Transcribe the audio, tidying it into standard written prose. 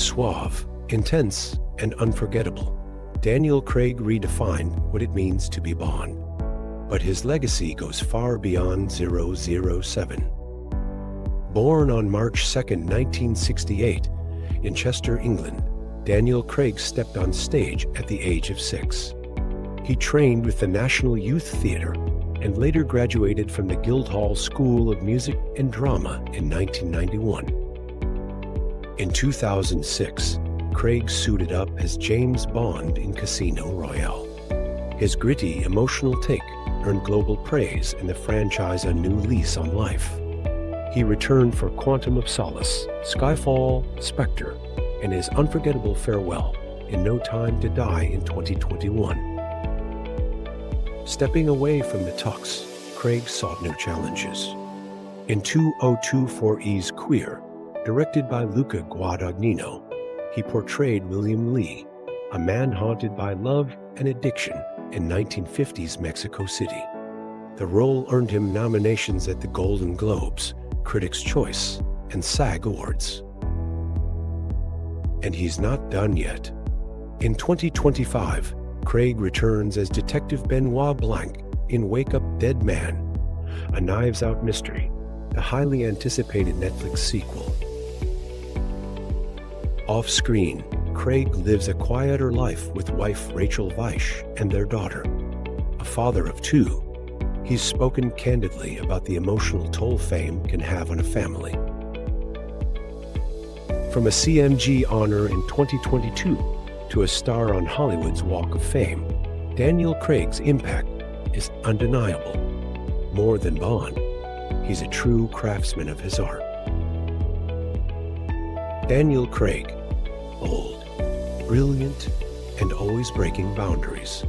Suave, intense, and unforgettable, Daniel Craig redefined what it means to be Bond. But his legacy goes far beyond 007. Born on March 2, 1968, in Chester, England, Daniel Craig stepped on stage at the age of 6. He trained with the National Youth Theatre and later graduated from the Guildhall School of Music and Drama in 1991. In 2006, Craig suited up as James Bond in Casino Royale. His gritty, emotional take earned global praise and the franchise a new lease on life. He returned for Quantum of Solace, Skyfall, Spectre, and his unforgettable farewell in No Time to Die in 2021. Stepping away from the tux, Craig sought new challenges. In 2024's Queer, directed by Luca Guadagnino, he portrayed William Lee, a man haunted by love and addiction in 1950s Mexico City. The role earned him nominations at the Golden Globes, Critics' Choice, and SAG Awards. And he's not done yet. In 2025, Craig returns as Detective Benoit Blanc in Wake Up Dead Man, a Knives Out mystery, the highly anticipated Netflix sequel. Off-screen, Craig lives a quieter life with wife Rachel Weisz and their daughter. A father of 2, he's spoken candidly about the emotional toll fame can have on a family. From a CMG honor in 2022 to a star on Hollywood's Walk of Fame, Daniel Craig's impact is undeniable. More than Bond, he's a true craftsman of his art. Daniel Craig, bold, brilliant, and always breaking boundaries.